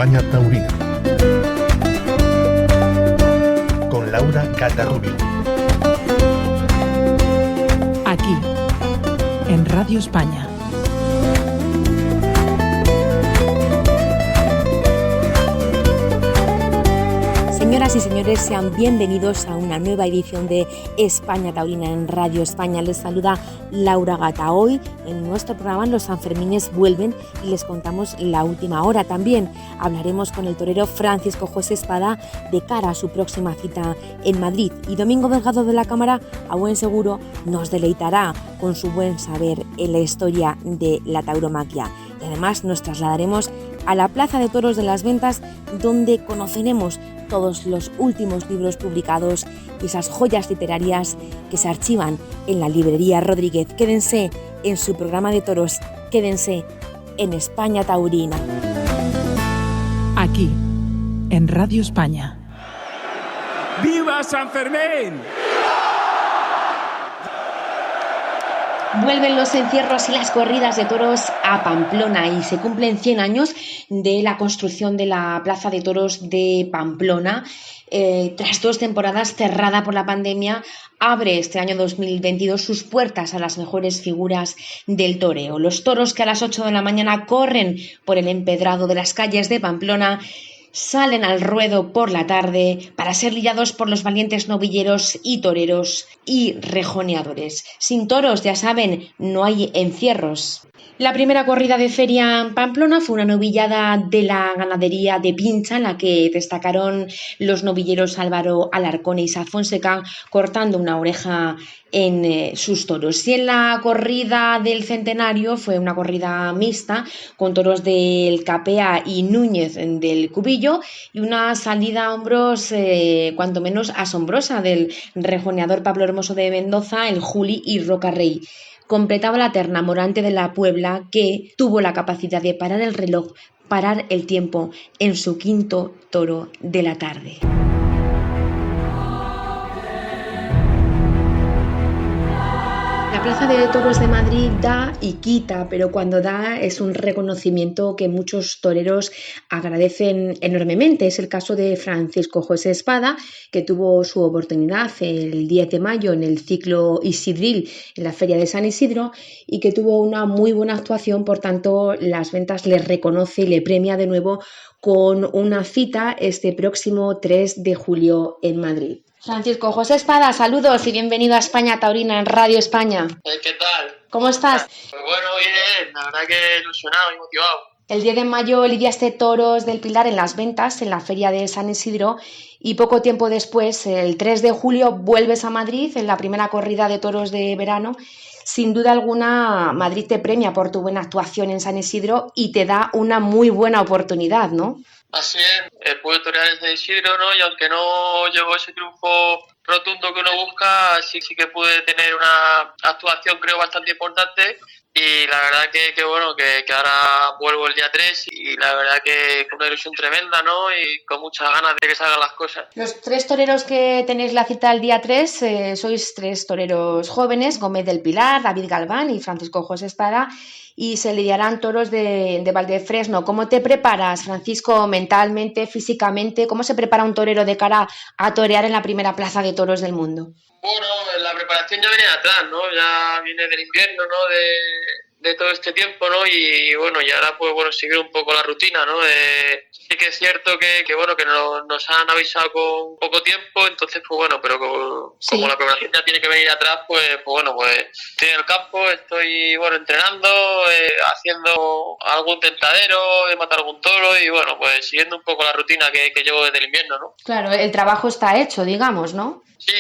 España Taurina con Laura Gata-Rubio. Aquí, en Radio España. Señoras y señores, sean bienvenidos a una nueva edición de España Taurina en Radio España. Les saluda Laura Gata. Hoy en nuestro programa los Sanfermines vuelven y les contamos la última hora. También hablaremos con el torero Francisco José Espada de cara a su próxima cita en Madrid. Y Domingo Delgado de la Cámara, a buen seguro, nos deleitará con su buen saber en la historia de la tauromaquia. Y además nos trasladaremos a la Plaza de Toros de las Ventas, donde conoceremos todos los últimos libros publicados y esas joyas literarias que se archivan en la librería Rodríguez. Quédense en su programa de toros, quédense en España Taurina. Aquí, en Radio España. ¡Viva San Fermín! Vuelven los encierros y las corridas de toros a Pamplona y se cumplen 100 años de la construcción de la Plaza de Toros de Pamplona. Tras 2 temporadas cerrada por la pandemia, abre este año 2022 sus puertas a las mejores figuras del toreo. Los toros que a las 8 de la mañana corren por el empedrado de las calles de Pamplona salen al ruedo por la tarde para ser lidiados por los valientes novilleros y toreros y rejoneadores. Sin toros, ya saben, no hay encierros. La primera corrida de feria en Pamplona fue una novillada de la ganadería de Pincha, en la que destacaron los novilleros Álvaro Alarcón y Isa Fonseca, cortando una oreja en sus toros. Y en la corrida del centenario fue una corrida mixta con toros del Capea y Núñez del Cubillo y una salida a hombros cuanto menos asombrosa del rejoneador Pablo Hermoso de Mendoza, el Juli y Roca Rey. Completaba la terna Morante de la Puebla, que tuvo la capacidad de parar el reloj, parar el tiempo en su quinto toro de la tarde. La Plaza de Toros de Madrid da y quita, pero cuando da es un reconocimiento que muchos toreros agradecen enormemente. Es el caso de Francisco José Espada, que tuvo su oportunidad el 10 de mayo en el ciclo Isidril en la Feria de San Isidro y que tuvo una muy buena actuación. Por tanto, Las Ventas le reconoce y le premia de nuevo con una cita este próximo 3 de julio en Madrid. Francisco José Espada, saludos y bienvenido a España Taurina en Radio España. ¿Qué tal? ¿Cómo estás? Pues bueno, bien, la verdad que ilusionado y motivado. El 10 de mayo lidiaste toros del Pilar en Las Ventas, en la Feria de San Isidro, y poco tiempo después, el 3 de julio, vuelves a Madrid en la primera corrida de toros de verano. Sin duda alguna, Madrid te premia por tu buena actuación en San Isidro y te da una muy buena oportunidad, ¿no? Así es, pude torear en San Isidro, ¿no? Y aunque no llegó ese triunfo rotundo que uno busca, sí que pude tener una actuación, creo, bastante importante. Y la verdad que bueno, que ahora vuelvo el día 3 y la verdad que con una ilusión tremenda, ¿no? Y con muchas ganas de que salgan las cosas. Los 3 toreros que tenéis la cita el día 3, sois 3 toreros jóvenes, Gómez del Pilar, David Galván y Francisco José Espada, y se lidiarán toros de Valdefresno. ¿Cómo te preparas, Francisco, mentalmente, físicamente? ¿Cómo se prepara un torero de cara a torear en la primera plaza de toros del mundo? Bueno, la preparación ya viene de atrás, ¿no? Ya viene del invierno, ¿no? De todo este tiempo, ¿no? Y bueno, y ahora pues bueno, seguir un poco la rutina, ¿no? Sí que es cierto que bueno, que nos han avisado con poco tiempo, entonces pues bueno, pero como la preparación ya tiene que venir atrás, pues bueno, pues estoy en el campo, estoy bueno entrenando, haciendo algún tentadero, de matar algún toro y bueno, pues siguiendo un poco la rutina que llevo desde el invierno, ¿no? Claro, el trabajo está hecho, digamos, ¿no? Sí,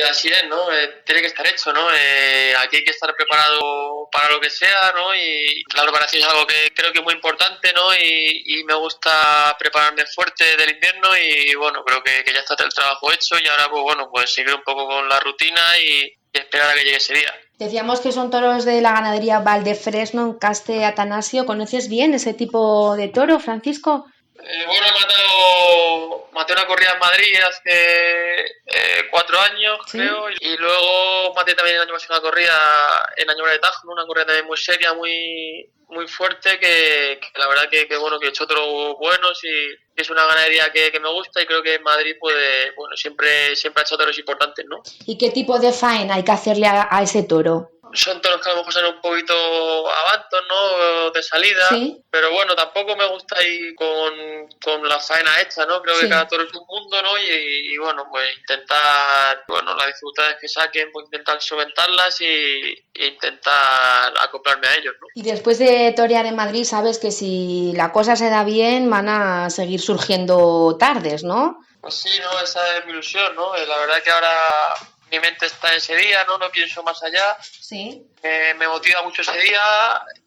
así es, ¿no? Tiene que estar hecho, ¿no? Aquí hay que estar preparado para lo que sea, ¿no? Y la preparación es algo que creo que es muy importante, ¿no? Y me gusta prepararme fuerte del invierno y bueno, creo que ya está el trabajo hecho y ahora pues bueno, pues seguir un poco con la rutina y esperar a que llegue ese día. Decíamos que son toros de la ganadería Valdefresno en Caste Atanasio. ¿Conoces bien ese tipo de toro, Francisco? Bueno, maté una corrida en Madrid hace 4 años, ¿Sí? creo, y luego maté también el año pasado una corrida en Añora de Tajo, ¿no? Una corrida también muy seria, muy fuerte, que la verdad que bueno, que he hecho toros buenos y es una ganadería que me gusta, y creo que en Madrid bueno, siempre ha hecho toros importantes, ¿no? ¿Y qué tipo de faena hay que hacerle a ese toro? Son toros que a lo mejor son un poquito avantos, ¿no? De salida, Sí. pero bueno, tampoco me gusta ir con la faena hecha, ¿no? Creo Sí. que cada toro es un mundo, ¿no? Y bueno, pues intentar, bueno, las dificultades que saquen, pues intentar solventarlas y intentar acoplarme a ellos, ¿no? Y después de torear en Madrid, sabes que si la cosa se da bien, van a seguir surgiendo tardes, ¿no? Pues sí, ¿no? Esa es mi ilusión, ¿no? La verdad que ahora mi mente está en ese día, ¿no? No pienso más allá. Sí. Me motiva mucho ese día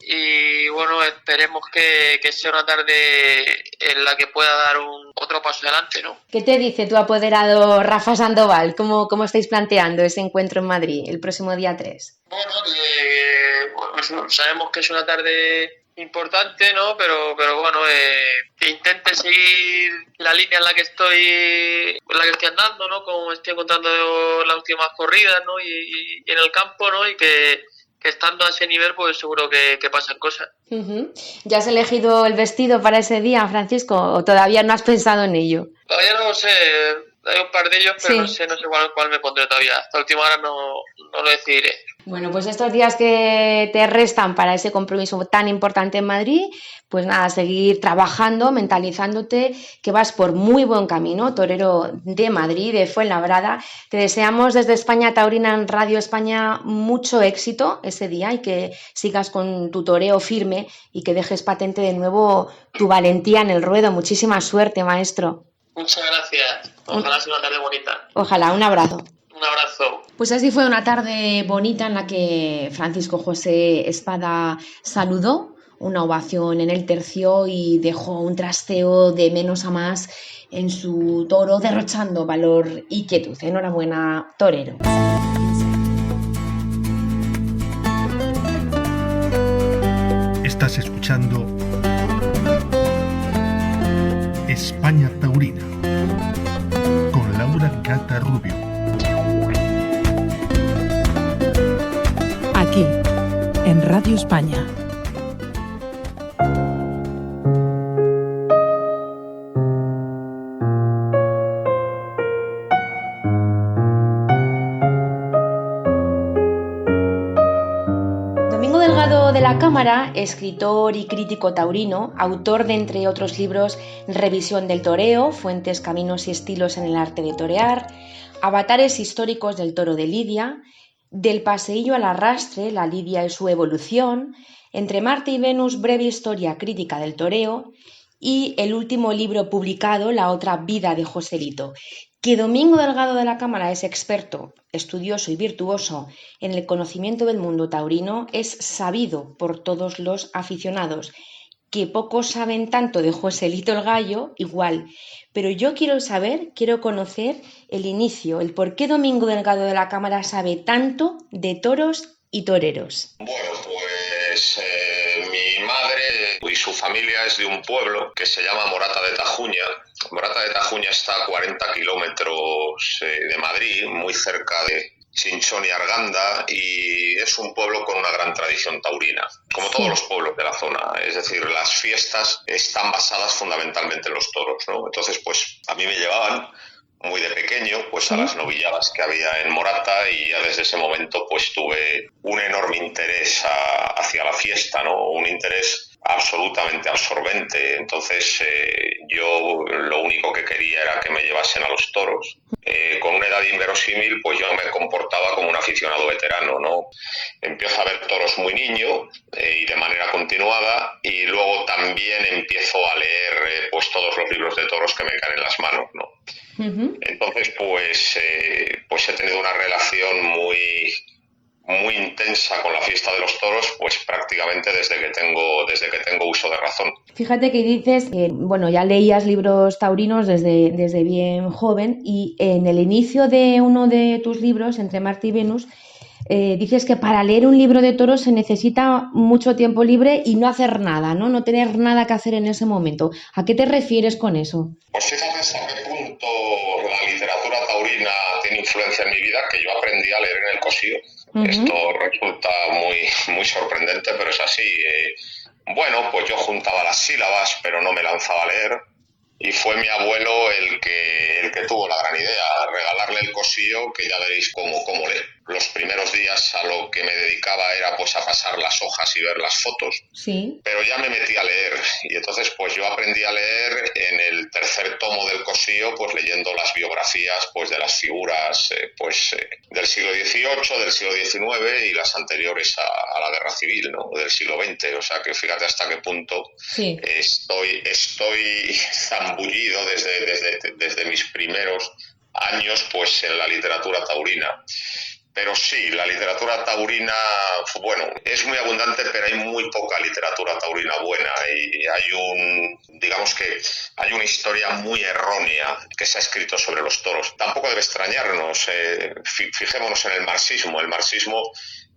y bueno, esperemos que sea una tarde en la que pueda dar otro paso adelante, ¿no? ¿Qué te dice tu apoderado Rafa Sandoval? ¿Cómo estáis planteando ese encuentro en Madrid el próximo día 3? Bueno, bueno, sabemos que es una tarde importante, ¿no? Pero bueno, que intente seguir la línea en la que estoy andando, ¿no? Como estoy encontrando las últimas corridas, ¿no? Y en el campo, ¿no? Y que estando a ese nivel, pues seguro que pasan cosas. Uh-huh. ¿Ya has elegido el vestido para ese día, Francisco, o todavía no has pensado en ello? Todavía no lo sé, hay un par de ellos, pero Sí. no sé cuál me pondré todavía. Hasta última hora no lo decidiré. Bueno, pues estos días que te restan para ese compromiso tan importante en Madrid, pues nada, seguir trabajando, mentalizándote que vas por muy buen camino, torero de Madrid, de Fuenlabrada. Te deseamos desde España Taurina en Radio España mucho éxito ese día y que sigas con tu toreo firme y que dejes patente de nuevo tu valentía en el ruedo. Muchísima suerte, maestro. Muchas gracias. Ojalá sea una tarde bonita. Ojalá, un abrazo. Un abrazo. Pues así fue una tarde bonita en la que Francisco José Espada saludó, una ovación en el tercio y dejó un trasteo de menos a más en su toro, derrochando valor y quietud. Enhorabuena, torero. Estás escuchando España Taurina con Laura Gata Rubio. Aquí, en Radio España. Domingo Delgado de la Cámara, escritor y crítico taurino, autor de, entre otros libros, Revisión del toreo, Fuentes, caminos y estilos en el arte de torear, Avatares históricos del toro de Lidia, Del paseillo al arrastre, la Lidia y su evolución, Entre Marte y Venus, breve historia crítica del toreo, y el último libro publicado, La otra vida de Joselito. Que Domingo Delgado de la Cámara es experto, estudioso y virtuoso en el conocimiento del mundo taurino es sabido por todos los aficionados. Que pocos saben tanto de Joselito el Gallo, igual. Pero yo quiero conocer el inicio, el por qué Domingo Delgado de la Cámara sabe tanto de toros y toreros. Bueno, pues mi madre y su familia es de un pueblo que se llama Morata de Tajuña. Morata de Tajuña está a 40 kilómetros de Madrid, muy cerca de Chinchón y Arganda, y es un pueblo con una gran tradición taurina, como todos los pueblos de la zona. Es decir, las fiestas están basadas fundamentalmente en los toros, ¿no? Entonces, pues a mí me llevaban muy de pequeño pues a las novilladas que había en Morata, y ya desde ese momento pues tuve un enorme interés hacia la fiesta, ¿no? Un interés absolutamente absorbente. Entonces yo lo único que quería era que me llevasen a los toros. Con una edad inverosímil pues yo me comportaba como un aficionado veterano, ¿no? Empiezo a ver toros muy niño y de manera continuada, y luego también empiezo a leer pues todos los libros de toros que me caen en las manos, ¿no? Uh-huh. Entonces pues he tenido una relación muy intensa con la fiesta de los toros, pues prácticamente desde que tengo uso de razón. Fíjate que dices que, bueno, ya leías libros taurinos desde bien joven, y en el inicio de uno de tus libros, Entre Marte y Venus, dices que para leer un libro de toros se necesita mucho tiempo libre y no hacer nada, ¿no? No tener nada que hacer en ese momento. ¿A qué te refieres con eso? Pues fíjate hasta qué punto la literatura taurina tiene influencia en mi vida, que yo aprendí a leer en el Cosío. Esto resulta muy sorprendente, pero es así. Bueno, pues yo juntaba las sílabas, pero no me lanzaba a leer. Y fue mi abuelo el que tuvo la gran idea, regalarle el Cosío, que ya veréis cómo lee. Los primeros días a lo que me dedicaba era pues a pasar las hojas y ver las fotos, sí. Pero ya me metí a leer y entonces pues yo aprendí a leer en el tercer tomo del Cosío, pues leyendo las biografías pues de las figuras del siglo XVIII, del siglo XIX y las anteriores a la Guerra Civil, ¿no? Del siglo XX, o sea que fíjate hasta qué punto sí. Estoy zambullido desde mis primeros años pues en la literatura taurina. Pero sí, la literatura taurina, bueno, es muy abundante, pero hay muy poca literatura taurina buena y digamos que hay una historia muy errónea que se ha escrito sobre los toros. Tampoco debe extrañarnos, fijémonos en el marxismo. El marxismo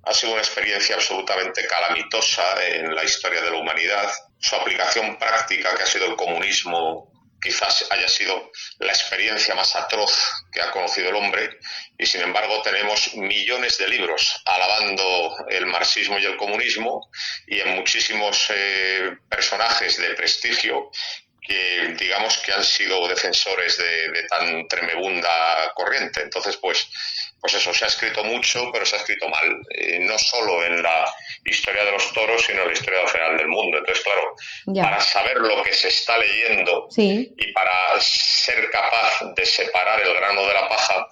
ha sido una experiencia absolutamente calamitosa en la historia de la humanidad. Su aplicación práctica, que ha sido el comunismo, quizás haya sido la experiencia más atroz que ha conocido el hombre, y sin embargo tenemos millones de libros alabando el marxismo y el comunismo, y en muchísimos personajes de prestigio que digamos que han sido defensores de tan tremebunda corriente. Entonces pues eso, se ha escrito mucho, pero se ha escrito mal, no solo en la historia de los toros, sino en la historia general del mundo. Entonces, claro, para saber lo que se está leyendo y para ser capaz de separar el grano de la paja,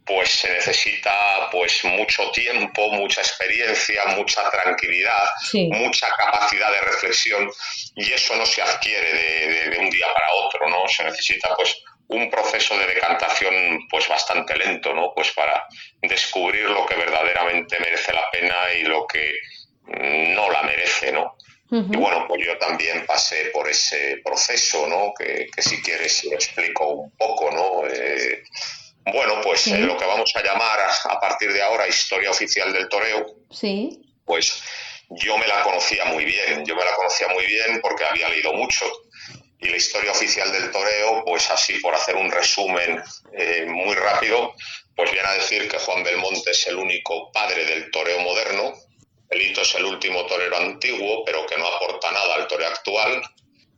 pues se necesita pues mucho tiempo, mucha experiencia, mucha tranquilidad, mucha capacidad de reflexión, y eso no se adquiere de un día para otro, ¿no? Se necesita pues un proceso de decantación pues bastante lento, ¿no? Pues para descubrir lo que verdaderamente merece la pena y lo que no la merece, ¿no? Y bueno, pues yo también pasé por ese proceso, ¿no? Que si quieres lo explico un poco, ¿no? Bueno, pues lo que vamos a llamar a partir de ahora historia oficial del toreo, pues yo me la conocía muy bien porque había leído mucho. Y la historia oficial del toreo, pues así por hacer un resumen muy rápido, pues viene a decir que Juan Belmonte es el único padre del toreo moderno, Pelito es el último torero antiguo, pero que no aporta nada al toreo actual,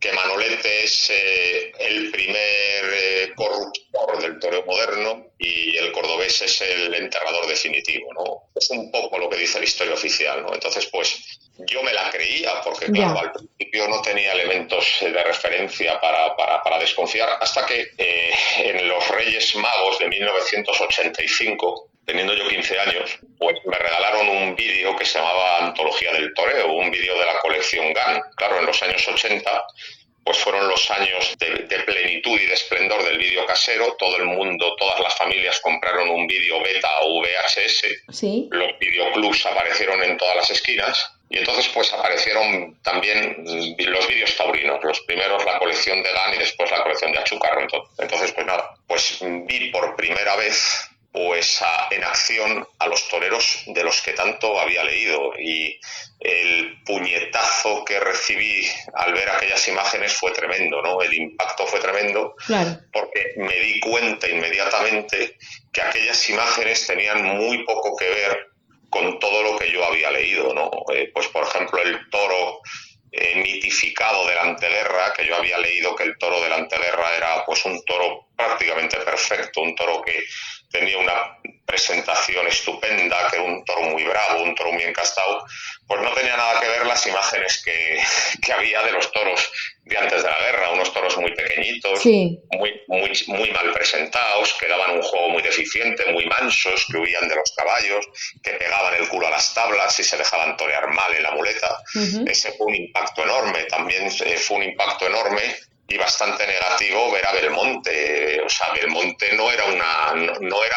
que Manolete es el primer corruptor del toreo moderno y el cordobés es el enterrador definitivo, ¿no? Es un poco lo que dice la historia oficial, ¿no? Entonces, pues yo me la creía porque, claro, al principio no tenía elementos de referencia para desconfiar, hasta que en los Reyes Magos de 1985, teniendo yo 15 años, pues me regalaron un vídeo que se llamaba Antología del Toreo, un vídeo de la colección GAN. Claro, en los años 80, pues fueron los años de plenitud y de esplendor del vídeo casero. Todo el mundo, todas las familias compraron un vídeo beta o VHS. Los videoclubs aparecieron en todas las esquinas. Y entonces pues aparecieron también los vídeos taurinos, los primeros la colección de GAN y después la colección de Achucarro. Entonces pues nada, pues vi por primera vez pues en acción a los toreros de los que tanto había leído, y el puñetazo que recibí al ver aquellas imágenes fue tremendo, ¿no? El impacto fue tremendo, porque me di cuenta inmediatamente que aquellas imágenes tenían muy poco que ver con todo lo que yo había leído, ¿no? Pues por ejemplo el toro mitificado de la anteguerra, que yo había leído que el toro de la anteguerra era pues un toro prácticamente perfecto, un toro que tenía una presentación estupenda, que era un toro muy bravo, un toro muy encastado, pues no tenía nada que ver las imágenes que había de los toros de antes de la guerra, unos toros muy pequeñitos, muy mal presentados, que daban un juego muy deficiente, muy mansos, que huían de los caballos, que pegaban el culo a las tablas y se dejaban torear mal en la muleta. Ese fue un impacto enorme. También fue un impacto enorme y bastante negativo ver a Belmonte, o sea, Belmonte no era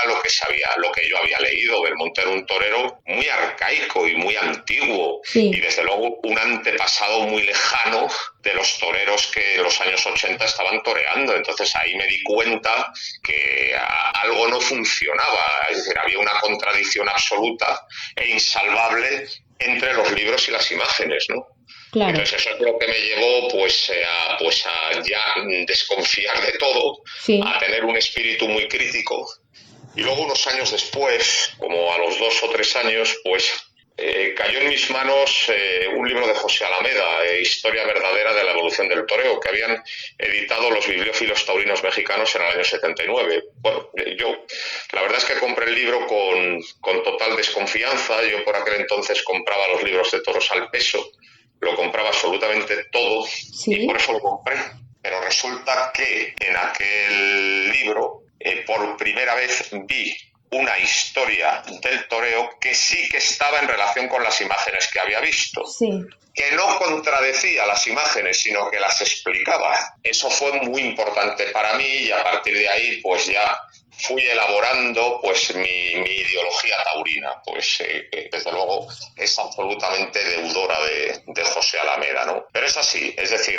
lo que yo había leído. Belmonte era un torero muy arcaico y muy antiguo, sí. Y desde luego un antepasado muy lejano de los toreros que en los años 80 estaban toreando. Entonces ahí me di cuenta que algo no funcionaba, es decir, había una contradicción absoluta e insalvable entre los libros y las imágenes, ¿no? Claro. Entonces eso es lo que me llevó a ya desconfiar de todo, sí. A tener un espíritu muy crítico. Y luego unos años después, como a los 2 o 3 años, pues cayó en mis manos un libro de José Alameda, Historia verdadera de la evolución del toreo, que habían editado los bibliófilos taurinos mexicanos en el año 79. Bueno, yo la verdad es que compré el libro con total desconfianza. Yo por aquel entonces compraba los libros de toros al peso, lo compraba absolutamente todo, sí. Y por eso lo compré. Pero resulta que en aquel libro por primera vez vi una historia del toreo que sí que estaba en relación con las imágenes que había visto. Sí. Que no contradecía las imágenes, sino que las explicaba. Eso fue muy importante para mí y a partir de ahí pues ya fui elaborando pues mi ideología taurina, pues desde luego es absolutamente deudora de José Alameda, ¿no? Pero es así, es decir,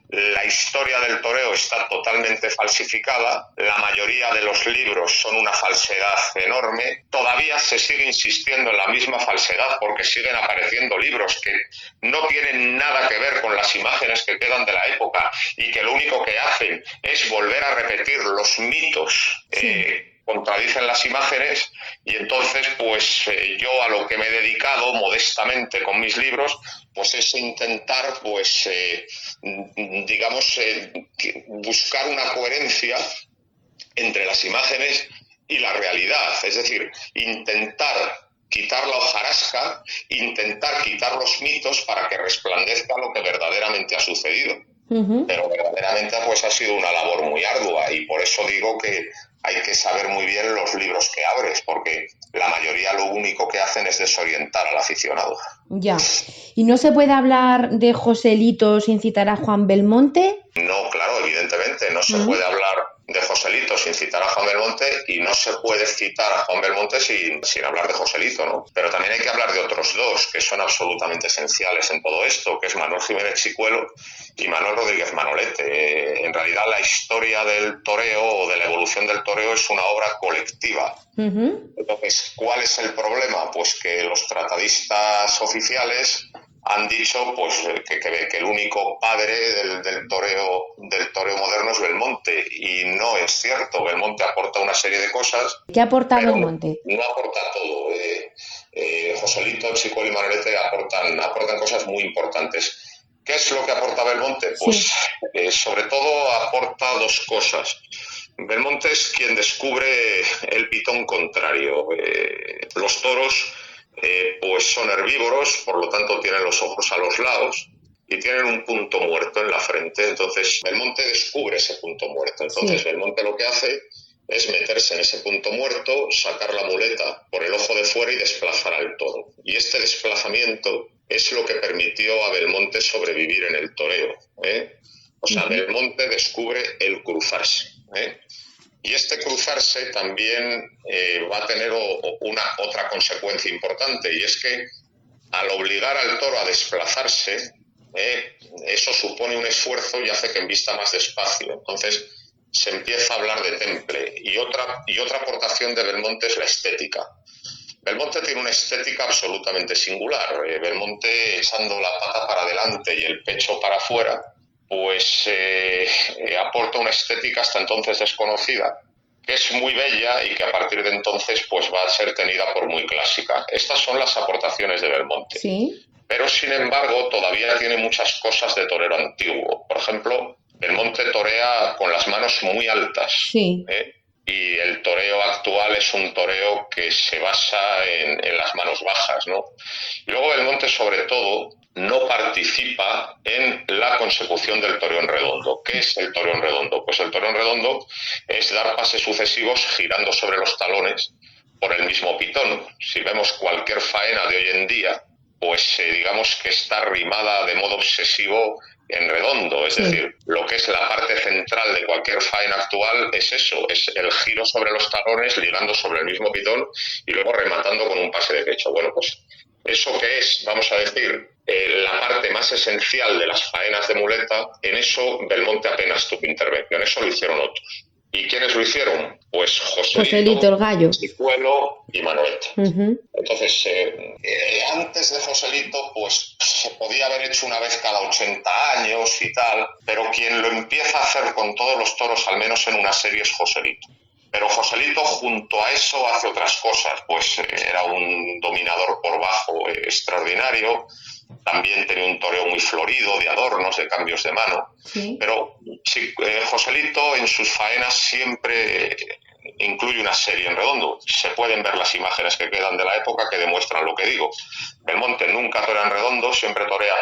la historia del toreo está totalmente falsificada, la mayoría de los libros son una falsedad enorme, todavía se sigue insistiendo en la misma falsedad porque siguen apareciendo libros que no tienen nada que ver con las imágenes que quedan de la época y que lo único que hacen es volver a repetir los mitos. Contradicen las imágenes y entonces pues yo a lo que me he dedicado modestamente con mis libros pues es intentar pues buscar una coherencia entre las imágenes y la realidad, es decir, intentar quitar la hojarasca, intentar quitar los mitos para que resplandezca lo que verdaderamente ha sucedido. Pero verdaderamente pues ha sido una labor muy ardua y por eso digo que hay que saber muy bien los libros que abres, porque la mayoría lo único que hacen es desorientar al aficionado. Ya. ¿Y no se puede hablar de Joselito sin citar a Juan Belmonte? No, claro, evidentemente, no se puede hablar de Joselito sin citar a Juan Belmonte y no se puede citar a Juan Belmonte sin hablar de Joselito, ¿no? Pero también hay que hablar de otros dos que son absolutamente esenciales en todo esto, que es Manuel Jiménez Chicuelo y Manuel Rodríguez Manolete. En realidad la historia del toreo o de la evolución del toreo es una obra colectiva. Entonces, ¿cuál es el problema? Pues que los tratadistas oficiales han dicho pues que el único padre del toreo moderno es Belmonte y no es cierto. Belmonte aporta una serie de cosas. ¿Qué aporta Belmonte? No aporta todo. Joselito, Chicuelo y Manolete aportan cosas muy importantes. ¿Qué es lo que aporta Belmonte? Pues sobre todo aporta dos cosas. Belmonte es quien descubre el pitón contrario. Los toros pues son herbívoros, por lo tanto tienen los ojos a los lados y tienen un punto muerto en la frente. Entonces Belmonte descubre ese punto muerto. Entonces Belmonte lo que hace es meterse en ese punto muerto, sacar la muleta por el ojo de fuera y desplazar al toro. Y este desplazamiento es lo que permitió a Belmonte sobrevivir en el toreo. O sea, Belmonte descubre el cruzarse. Y este cruzarse también va a tener otra consecuencia importante, y es que al obligar al toro a desplazarse, eso supone un esfuerzo y hace que embista más despacio. Entonces se empieza a hablar de temple. Y otra aportación de Belmonte es la estética. Belmonte tiene una estética absolutamente singular. Belmonte, echando la pata para adelante y el pecho para afuera, pues aporta una estética hasta entonces desconocida, que es muy bella y que a partir de entonces pues va a ser tenida por muy clásica. Estas son las aportaciones de Belmonte. Sí. Pero sin embargo todavía tiene muchas cosas de torero antiguo. Por ejemplo, Belmonte torea con las manos muy altas. Sí. Y el toreo actual es un toreo que se basa en las manos bajas, ¿no? Y luego Belmonte, sobre todo, no participa en la consecución del toreo en redondo. ¿Qué es el toreo en redondo? Pues el toreo en redondo es dar pases sucesivos girando sobre los talones por el mismo pitón. Si vemos cualquier faena de hoy en día, pues digamos que está rimada de modo obsesivo en redondo. Es decir, lo que es la parte central de cualquier faena actual es eso, es el giro sobre los talones, ligando sobre el mismo pitón y luego rematando con un pase de pecho. Bueno, pues eso que es, vamos a decir, la parte más esencial de las faenas de muleta, en eso Belmonte apenas tuvo intervención, eso lo hicieron otros. ¿Y quiénes lo hicieron? Pues Joselito el Gallo, Chicuelo y Manolete. Uh-huh. Entonces, antes de Joselito, pues se podía haber hecho una vez cada 80 años y tal, pero quien lo empieza a hacer con todos los toros, al menos en una serie, es Joselito. Pero Joselito, junto a eso, hace otras cosas. Pues era un dominador por bajo extraordinario. También tenía un toreo muy florido, de adornos, de cambios de mano. Sí. Pero Joselito en sus faenas siempre incluye una serie en redondo. Se pueden ver las imágenes que quedan de la época que demuestran lo que digo. Belmonte nunca torea en redondo, siempre torea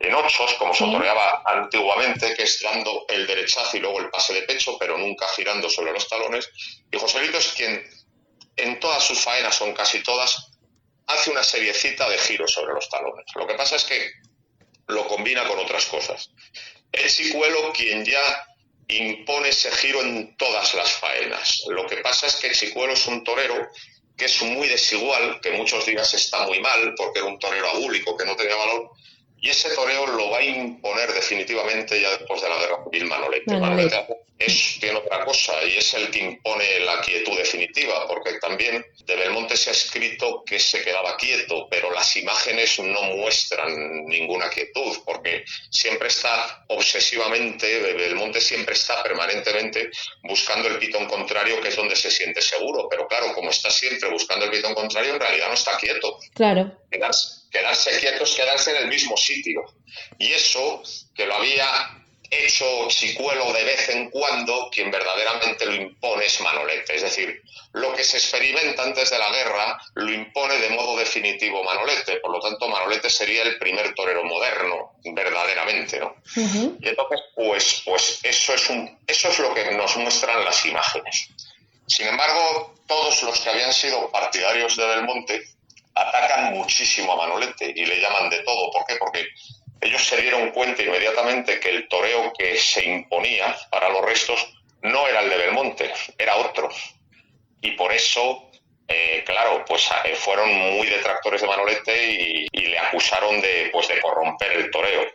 en ochos, como se toreaba antiguamente, que es dando el derechazo y luego el pase de pecho, pero nunca girando sobre los talones. Y Joselito es quien, en todas sus faenas, son casi todas, hace una seriecita de giros sobre los talones. Lo que pasa es que lo combina con otras cosas. Es Chicuelo quien ya impone ese giro en todas las faenas. Lo que pasa es que Chicuelo es un torero que es muy desigual, que muchos días está muy mal, porque era un torero agúlico, que no tenía valor, y ese toreo lo va a imponer definitivamente ya después de la guerra civil Manolete. Manolete tiene otra cosa, y es el que impone la quietud definitiva, porque también de Belmonte se ha escrito que se quedaba quieto, pero las imágenes no muestran ninguna quietud, porque siempre está obsesivamente, Belmonte siempre está permanentemente buscando el pitón contrario, que es donde se siente seguro, pero claro, como está siempre buscando el pitón contrario, en realidad no está quieto. Claro. Quedarse quieto es quedarse en el mismo sitio. Y eso, que lo había hecho Chicuelo de vez en cuando, quien verdaderamente lo impone es Manolete. Es decir, lo que se experimenta antes de la guerra lo impone de modo definitivo Manolete. Por lo tanto, Manolete sería el primer torero moderno, verdaderamente, ¿no? Uh-huh. Y entonces, pues eso es lo que nos muestran las imágenes. Sin embargo, todos los que habían sido partidarios de Belmonte atacan muchísimo a Manolete y le llaman de todo. ¿Por qué? Porque ellos se dieron cuenta inmediatamente que el toreo que se imponía para los restos no era el de Belmonte, era otro. Y por eso, claro, pues fueron muy detractores de Manolete y le acusaron de corromper el toreo.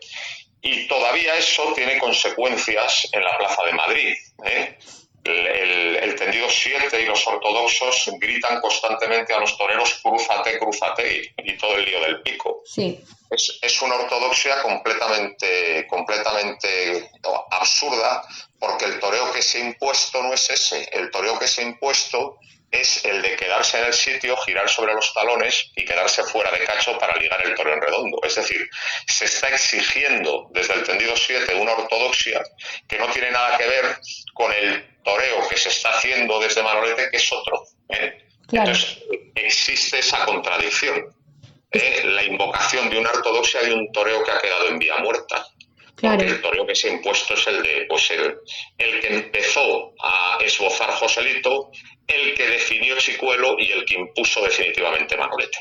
Y todavía eso tiene consecuencias en la Plaza de Madrid, ¿eh? El tendido 7 y los ortodoxos gritan constantemente a los toreros crúzate, crúzate y todo el lío del pico. Sí. Es una ortodoxia completamente absurda, porque el toreo que se ha impuesto no es ese. El toreo que se ha impuesto es el de quedarse en el sitio, girar sobre los talones y quedarse fuera de cacho para ligar el toreo en redondo. Es decir, se está exigiendo desde el tendido 7 una ortodoxia que no tiene nada que ver con el toreo que se está haciendo desde Manolete, que es otro. Claro. Entonces, existe esa contradicción. La invocación de una ortodoxia de un toreo que ha quedado en vía muerta. Claro. Porque el toreo que se ha impuesto es el de el que empezó a esbozar Joselito, el que definió Chicuelo y el que impuso definitivamente Manolete.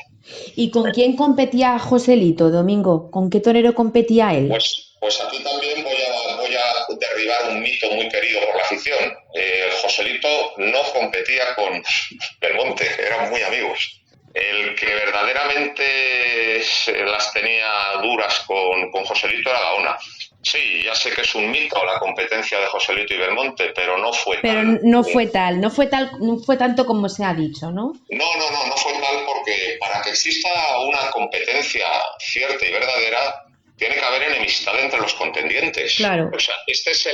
¿Y con quién competía Joselito, Domingo? ¿Con qué torero competía él? Pues aquí también voy a derribar un mito muy querido por la afición. Joselito no competía con Belmonte, eran muy amigos. El que verdaderamente las tenía duras con Joselito era Gaona. Sí, ya sé que es un mito la competencia de Joselito y Belmonte, pero no fue tal. Pero no fue tanto como se ha dicho, ¿no? No fue tal, porque para que exista una competencia cierta y verdadera tiene que haber enemistad entre los contendientes. Claro. O sea, este es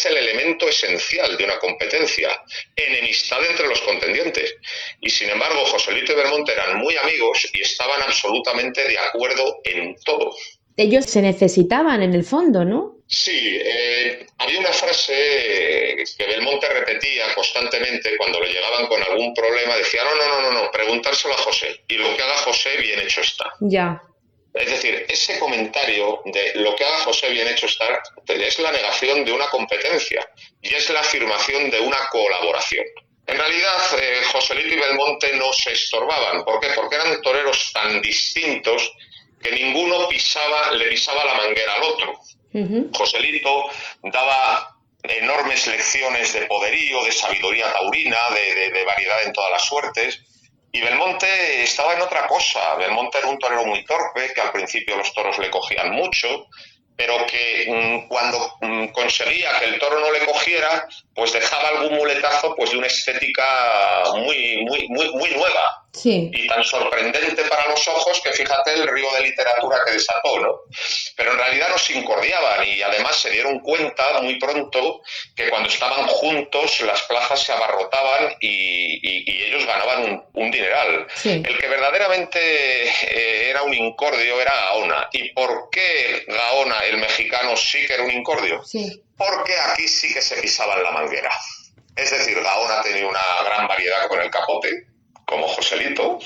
el elemento esencial de una competencia, enemistad entre los contendientes. Y sin embargo, Joselito y Belmonte eran muy amigos y estaban absolutamente de acuerdo en todo. Ellos se necesitaban en el fondo, ¿no? Sí, había una frase que Belmonte repetía constantemente cuando le llegaban con algún problema, decía, no, preguntárselo a José, y lo que haga José bien hecho está. Ya. Es decir, ese comentario de lo que haga José bien hecho está es la negación de una competencia y es la afirmación de una colaboración. En realidad, Joselito y Belmonte no se estorbaban. ¿Por qué? Porque eran toreros tan distintos que ninguno le pisaba la manguera al otro. Joselito daba enormes lecciones de poderío, de sabiduría taurina, de variedad en todas las suertes. Y Belmonte estaba en otra cosa. Belmonte era un torero muy torpe, que al principio los toros le cogían mucho, pero que cuando conseguía que el toro no le cogiera, pues dejaba algún muletazo pues de una estética muy nueva. Sí. Y tan sorprendente para los ojos que fíjate el río de literatura que desató, ¿no? Pero en realidad no se incordiaban y además se dieron cuenta muy pronto que cuando estaban juntos las plazas se abarrotaban y ellos ganaban un dineral. Sí. El que verdaderamente era un incordio era Gaona. ¿Y por qué Gaona, el mexicano, sí que era un incordio? Sí. Porque aquí sí que se pisaban la manguera. Es decir, Gaona tenía una gran variedad con el capote, como Joselito,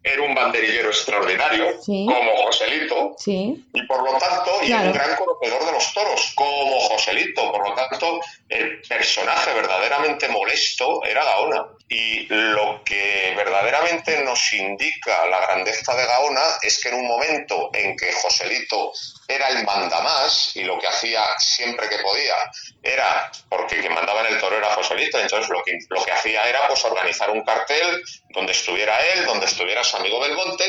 era un banderillero extraordinario, sí, como Joselito, sí, y por lo tanto, claro, y un gran conocedor de los toros, como Joselito. Por lo tanto, el personaje verdaderamente molesto era Gaona. Y lo que verdaderamente nos indica la grandeza de Gaona es que en un momento en que Joselito era el mandamás, y lo que hacía siempre que podía era, porque quien mandaba en el toro era Joselito, entonces lo que hacía era pues organizar un cartel donde estuviera él, donde estuviera su amigo Belmonte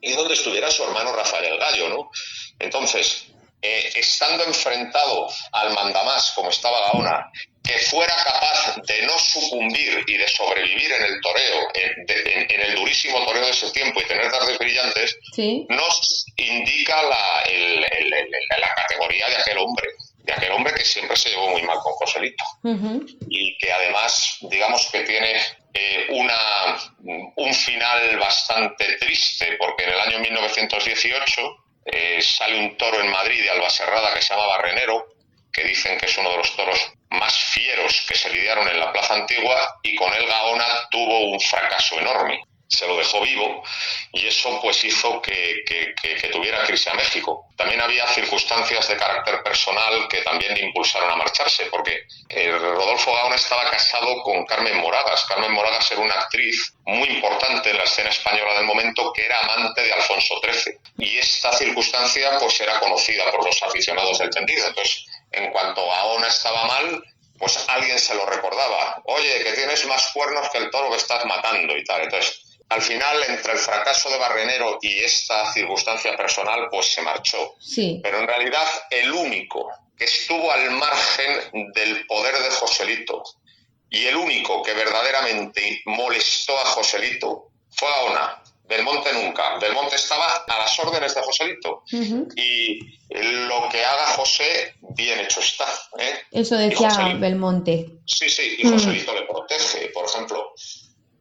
y donde estuviera su hermano Rafael el Gallo, ¿no? Entonces, estando enfrentado al mandamás como estaba Gaona, que fuera capaz de no sucumbir y de sobrevivir en el toreo, en el durísimo toreo de ese tiempo y tener tardes brillantes, sí, nos indica la categoría de aquel hombre que siempre se llevó muy mal con Joselito, y que además, digamos que tiene un final bastante triste, porque en el año 1918 sale un toro en Madrid de Albaserrada que se llama Barrenero, que dicen que es uno de los toros más fieros que se lidiaron en la Plaza Antigua, y con él Gaona tuvo un fracaso enorme. Se lo dejó vivo y eso pues hizo que tuviera crisis a México. También había circunstancias de carácter personal que también le impulsaron a marcharse, porque Rodolfo Gaona estaba casado con Carmen Moragas. Carmen Moragas era una actriz muy importante en la escena española del momento, que era amante de Alfonso XIII. Y esta circunstancia pues era conocida por los aficionados del tendido. Entonces, en cuanto Gaona estaba mal, pues alguien se lo recordaba. Oye, que tienes más cuernos que el toro que estás matando y tal. Entonces, al final, entre el fracaso de Barrenero y esta circunstancia personal, pues se marchó. sí. Pero en realidad el único que estuvo al margen del poder de Joselito y el único que verdaderamente molestó a Joselito fue Gaona. Belmonte nunca. Belmonte estaba a las órdenes de Joselito. Y lo que haga José, bien hecho está, ¿eh? Eso decía Belmonte. Sí, y Joselito le protege, por ejemplo.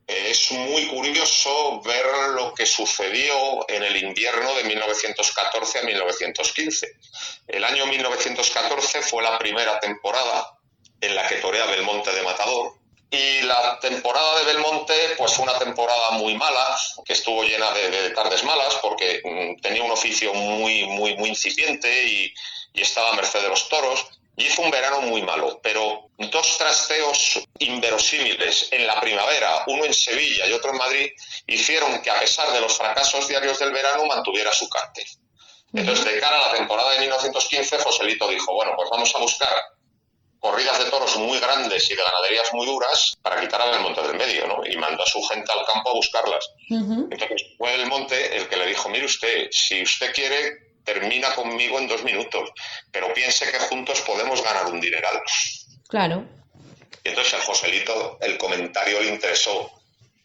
Es muy curioso ver lo que sucedió en el invierno de 1914 a 1915. El año 1914 fue la primera temporada en la que torea Belmonte de matador. Y la temporada de Belmonte pues fue una temporada muy mala, que estuvo llena de tardes malas, porque tenía un oficio muy incipiente y estaba a merced de los toros. Y hizo un verano muy malo, pero dos trasteos inverosímiles en la primavera, uno en Sevilla y otro en Madrid, hicieron que a pesar de los fracasos diarios del verano mantuviera su cartel. Entonces, de cara a la temporada de 1915, Joselito dijo, bueno, pues vamos a buscar corridas de toros muy grandes y de ganaderías muy duras para quitar a Belmonte del medio, ¿no? Y mandó a su gente al campo a buscarlas. Entonces fue Belmonte el que le dijo, mire usted, si usted quiere, termina conmigo en 2 minutos, pero piense que juntos podemos ganar un dineral. Claro. Y entonces a Joselito el comentario le interesó,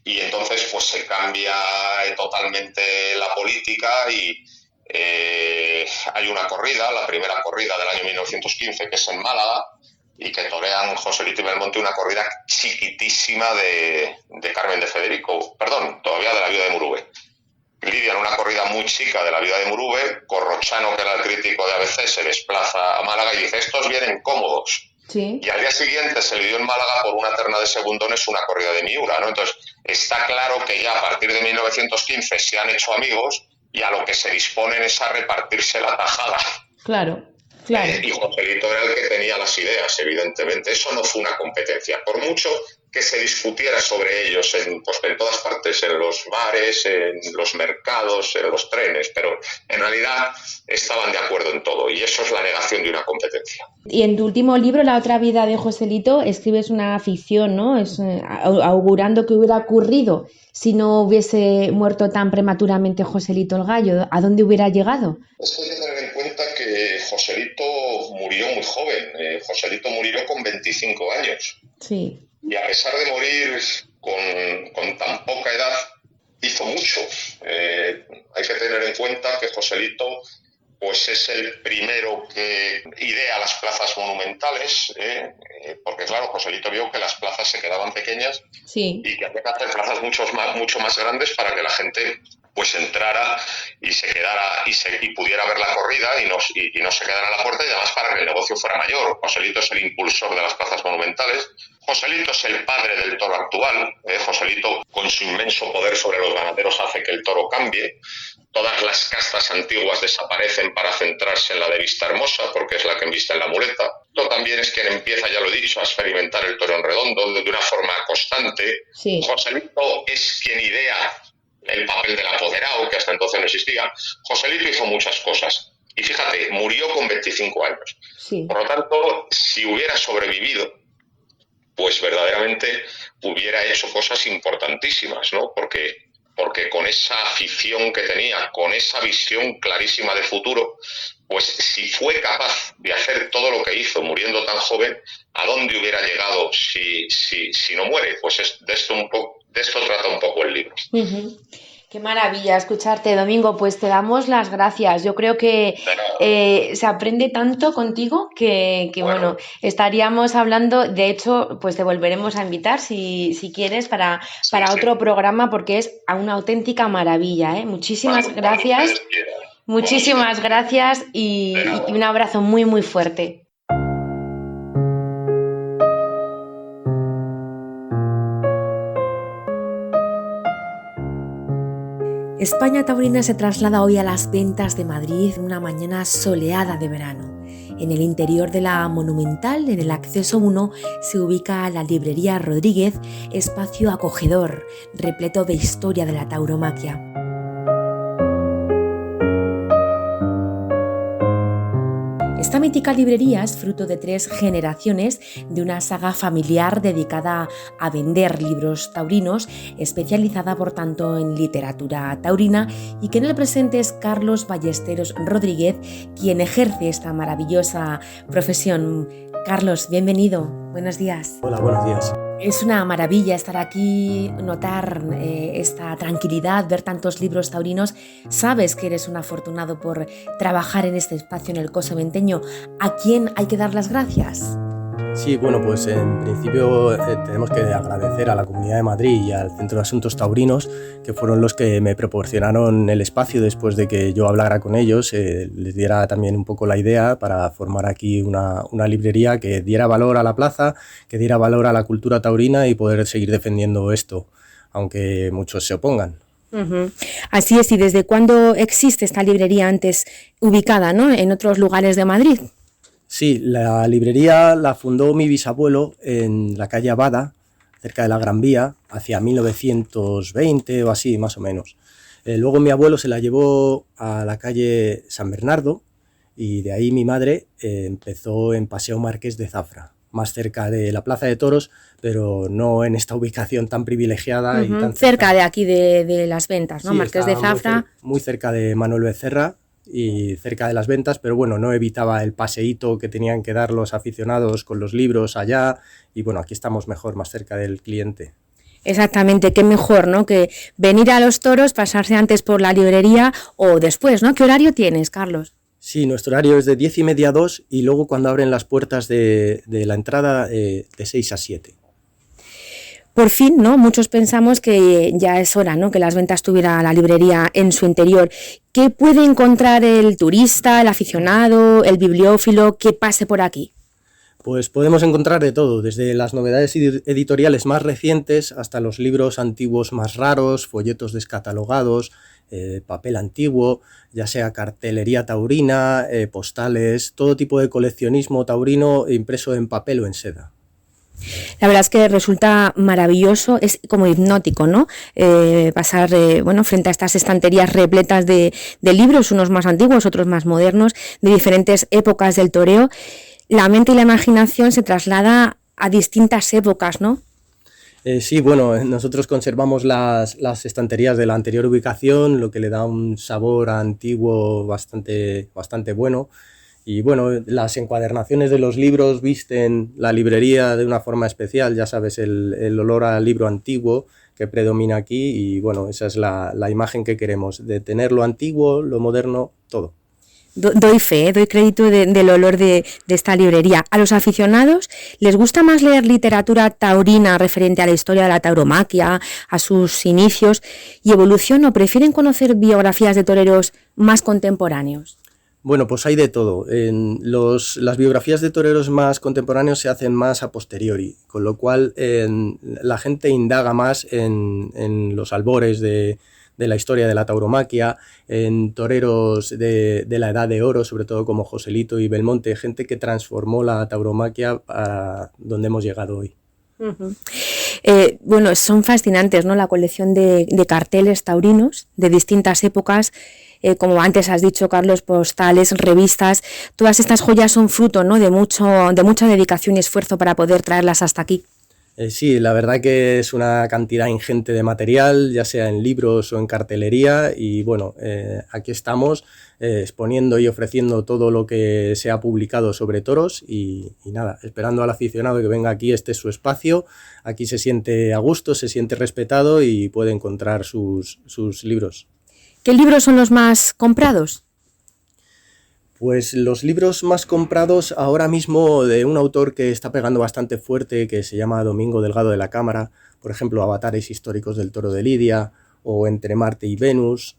y entonces pues se cambia totalmente la política y hay una corrida, la primera corrida del año 1915, que es en Málaga, y que torean Joselito y Belmonte una corrida chiquitísima de Carmen de Federico, perdón, todavía de la viuda de Murube. Lidian una corrida muy chica de la viuda de Murube. Corrochano, que era el crítico de ABC, se desplaza a Málaga y dice, estos vienen cómodos. Sí. Y al día siguiente se lidió en Málaga por una terna de segundones una corrida de Miura, ¿no? Entonces, está claro que ya a partir de 1915 se han hecho amigos y a lo que se disponen es a repartirse la tajada. Claro. Y Joselito era el que tenía las ideas, evidentemente. Eso no fue una competencia. Por mucho que se discutiera sobre ellos en todas partes, en los bares, en los mercados, en los trenes, pero en realidad estaban de acuerdo en todo, y eso es la negación de una competencia. Y en tu último libro, La otra vida de Joselito, escribes una ficción, ¿no? Augurando que hubiera ocurrido si no hubiese muerto tan prematuramente Joselito el Gallo. ¿A dónde hubiera llegado? Es que hay que tener en cuenta que Joselito murió muy joven. Joselito murió con 25 años. Sí. Y a pesar de morir con tan poca edad, hizo mucho. Hay que tener en cuenta que Joselito pues es el primero que idea las plazas monumentales, porque claro, Joselito vio que las plazas se quedaban pequeñas, sí, y que había que hacer plazas mucho más grandes para que la gente pues entrara y se quedara y pudiera ver la corrida y no se quedara en la puerta, y además para que el negocio fuera mayor. Joselito es el impulsor de las plazas monumentales. Joselito es el padre del toro actual. Joselito, con su inmenso poder sobre los ganaderos, hace que el toro cambie. Todas las castas antiguas desaparecen para centrarse en la de Vista Hermosa, porque es la que embiste en la muleta. Esto también es quien empieza, ya lo he dicho, a experimentar el toro en redondo de una forma constante. sí. Joselito es quien idea el papel del apoderado, que hasta entonces no existía. Joselito hizo muchas cosas. Y fíjate, murió con 25 años. Sí. Por lo tanto, si hubiera sobrevivido, pues verdaderamente hubiera hecho cosas importantísimas, ¿no? Porque con esa afición que tenía, con esa visión clarísima de futuro, pues si fue capaz de hacer todo lo que hizo muriendo tan joven, ¿a dónde hubiera llegado si no muere? Pues de esto trata un poco el libro. Uh-huh. Qué maravilla escucharte, Domingo. Pues te damos las gracias. Yo creo que se aprende tanto contigo que bueno, estaríamos hablando. De hecho, pues te volveremos a invitar si quieres para otro programa, porque es una auténtica maravilla, ¿eh? Muchísimas gracias. Muchísimas gracias y un abrazo muy, muy fuerte. España Taurina se traslada hoy a las ventas de Madrid, una mañana soleada de verano. En el interior de la Monumental, en el acceso 1, se ubica la librería Rodríguez, espacio acogedor, repleto de historia de la tauromaquia. Esta mítica librería es fruto de 3 generaciones de una saga familiar dedicada a vender libros taurinos, especializada por tanto en literatura taurina, y que en el presente es Carlos Ballesteros Rodríguez quien ejerce esta maravillosa profesión. Carlos, bienvenido. Buenos días. Hola, buenos días. Es una maravilla estar aquí, notar esta tranquilidad, ver tantos libros taurinos. Sabes que eres un afortunado por trabajar en este espacio en el Coso Venteño. ¿A quién hay que dar las gracias? Sí, bueno, pues en principio tenemos que agradecer a la Comunidad de Madrid y al Centro de Asuntos Taurinos, que fueron los que me proporcionaron el espacio después de que yo hablara con ellos, les diera también un poco la idea para formar aquí una librería que diera valor a la plaza, que diera valor a la cultura taurina y poder seguir defendiendo esto, aunque muchos se opongan. Uh-huh. Así es. ¿Y desde cuándo existe esta librería antes ubicada, ¿no?, en otros lugares de Madrid? Sí, la librería la fundó mi bisabuelo en la calle Abada, cerca de la Gran Vía, hacia 1920 o así, más o menos. Luego mi abuelo se la llevó a la calle San Bernardo y de ahí mi madre empezó en Paseo Marqués de Zafra, más cerca de la Plaza de Toros, pero no en esta ubicación tan privilegiada. Uh-huh. Y tan cerca de aquí de las ventas, ¿no? Sí, Marqués de Zafra. Muy cerca de Manuel Becerra y cerca de las ventas, pero bueno, no evitaba el paseíto que tenían que dar los aficionados con los libros allá, y bueno, aquí estamos mejor, más cerca del cliente. Exactamente, qué mejor, ¿no?, que venir a los toros, pasarse antes por la librería o después, ¿no? ¿Qué horario tienes, Carlos? Sí, nuestro horario es de 10:30 a 2 y luego cuando abren las puertas de la entrada de 6 a 7. Por fin, ¿no?, muchos pensamos que ya es hora, ¿no?, que las ventas tuviera la librería en su interior. ¿Qué puede encontrar el turista, el aficionado, el bibliófilo que pase por aquí? Pues podemos encontrar de todo, desde las novedades editoriales más recientes hasta los libros antiguos más raros, folletos descatalogados, papel antiguo, ya sea cartelería taurina, postales, todo tipo de coleccionismo taurino impreso en papel o en seda. La verdad es que resulta maravilloso, es como hipnótico, ¿no? Pasar frente a estas estanterías repletas de libros, unos más antiguos, otros más modernos, de diferentes épocas del toreo. La mente y la imaginación se traslada a distintas épocas, ¿no? Sí, bueno, nosotros conservamos las estanterías de la anterior ubicación, lo que le da un sabor antiguo bastante bueno. Y bueno, las encuadernaciones de los libros visten la librería de una forma especial, ya sabes, el olor al libro antiguo que predomina aquí y bueno, esa es la imagen que queremos, de tener lo antiguo, lo moderno, todo. Doy fe, doy crédito del olor de esta librería. ¿A los aficionados les gusta más leer literatura taurina referente a la historia de la tauromaquia, a sus inicios y evolución, o prefieren conocer biografías de toreros más contemporáneos? Bueno, pues hay de todo. Las biografías de toreros más contemporáneos se hacen más a posteriori, con lo cual la gente indaga más en los albores de la historia de la tauromaquia, en toreros de la Edad de Oro, sobre todo como Joselito y Belmonte, gente que transformó la tauromaquia a donde hemos llegado hoy. Uh-huh. Son fascinantes, ¿no? La colección de carteles taurinos de distintas épocas, como antes has dicho, Carlos, postales, revistas. Todas estas joyas son fruto, ¿no? de mucha dedicación y esfuerzo para poder traerlas hasta aquí. Sí, la verdad que es una cantidad ingente de material, ya sea en libros o en cartelería, y bueno, aquí estamos exponiendo y ofreciendo todo lo que se ha publicado sobre toros y nada, esperando al aficionado que venga aquí. Este es su espacio, aquí se siente a gusto, se siente respetado y puede encontrar sus libros. ¿Qué libros son los más comprados? Pues los libros más comprados ahora mismo, de un autor que está pegando bastante fuerte, que se llama Domingo Delgado de la Cámara, por ejemplo, Avatares históricos del toro de Lidia o Entre Marte y Venus.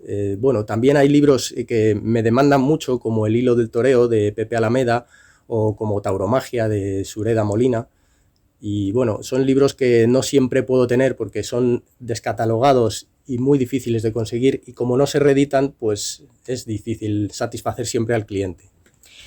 También hay libros que me demandan mucho, como El hilo del toreo de Pepe Alameda o como Tauromagia de Sureda Molina. Y bueno, son libros que no siempre puedo tener porque son descatalogados y muy difíciles de conseguir, y como no se reeditan, pues es difícil satisfacer siempre al cliente.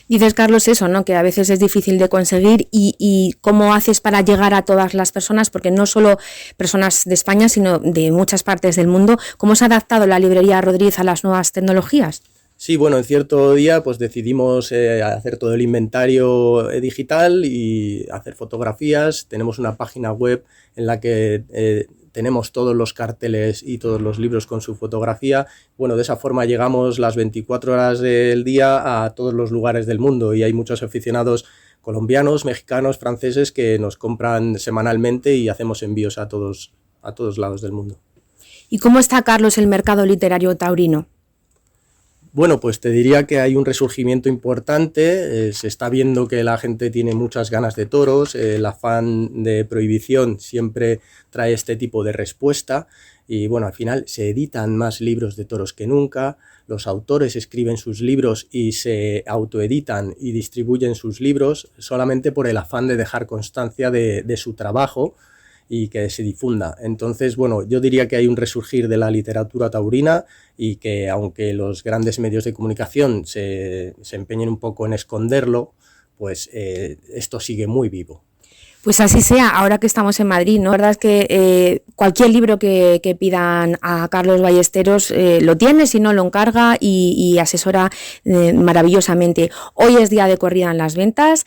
Dices, Carlos, eso, ¿no? Que a veces es difícil de conseguir, y ¿cómo haces para llegar a todas las personas? Porque no solo personas de España, sino de muchas partes del mundo. ¿Cómo se ha adaptado la librería Rodríguez a las nuevas tecnologías? Sí, bueno, en cierto día pues decidimos hacer todo el inventario digital y hacer fotografías. Tenemos una página web en la que tenemos todos los carteles y todos los libros con su fotografía. Bueno, de esa forma llegamos las 24 horas del día a todos los lugares del mundo, y hay muchos aficionados colombianos, mexicanos, franceses que nos compran semanalmente y hacemos envíos a todos lados del mundo. ¿Y cómo está, Carlos, el mercado literario taurino? Bueno, pues te diría que hay un resurgimiento importante, se está viendo que la gente tiene muchas ganas de toros, el afán de prohibición siempre trae este tipo de respuesta, y bueno, al final se editan más libros de toros que nunca, los autores escriben sus libros y se autoeditan y distribuyen sus libros solamente por el afán de dejar constancia de su trabajo y que se difunda. Entonces, bueno, yo diría que hay un resurgir de la literatura taurina, y que aunque los grandes medios de comunicación se empeñen un poco en esconderlo, pues esto sigue muy vivo. Pues así sea, ahora que estamos en Madrid, ¿no? La verdad es que cualquier libro que pidan a Carlos Ballesteros lo tiene, si no lo encarga y asesora maravillosamente. Hoy es día de corrida en las ventas,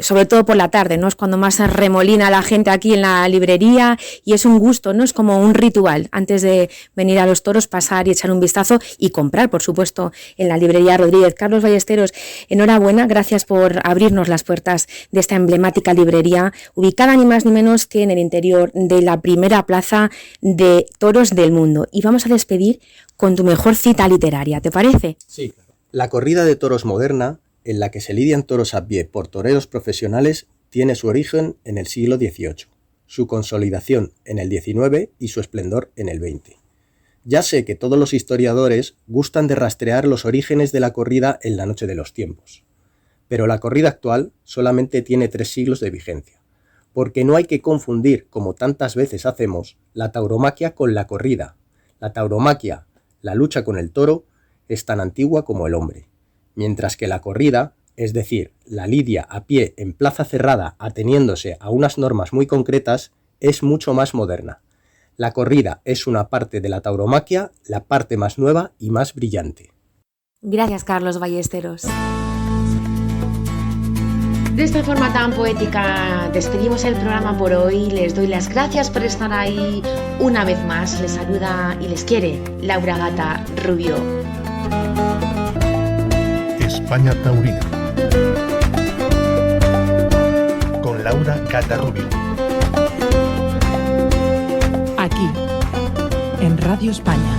sobre todo por la tarde, ¿no? Es cuando más se remolina la gente aquí en la librería, y es un gusto, ¿no? Es como un ritual antes de venir a los toros, pasar y echar un vistazo y comprar, por supuesto, en la librería Rodríguez. Carlos Ballesteros, enhorabuena, gracias por abrirnos las puertas de esta emblemática librería, ubicada ni más ni menos que en el interior de la primera plaza de toros del mundo. Y vamos a despedir con tu mejor cita literaria, ¿te parece? Sí, claro. La corrida de toros moderna, en la que se lidian toros a pie por toreros profesionales, tiene su origen en el siglo XVIII, su consolidación en el XIX y su esplendor en el XX. Ya sé que todos los historiadores gustan de rastrear los orígenes de la corrida en la noche de los tiempos, pero la corrida actual solamente tiene 3 siglos de vigencia, porque no hay que confundir, como tantas veces hacemos, la tauromaquia con la corrida. La tauromaquia, la lucha con el toro, es tan antigua como el hombre, mientras que la corrida es decir, la lidia a pie en plaza cerrada ateniéndose a unas normas muy concretas, es mucho más moderna. La corrida es una parte de la tauromaquia, la parte más nueva y más brillante. Gracias, Carlos Ballesteros. De esta forma tan poética despedimos el programa por hoy. Les doy las gracias por estar ahí una vez más. Les saluda y les quiere Laura Gata Rubio. España Taurina con Laura Gata Rubio. Aquí, en Radio España.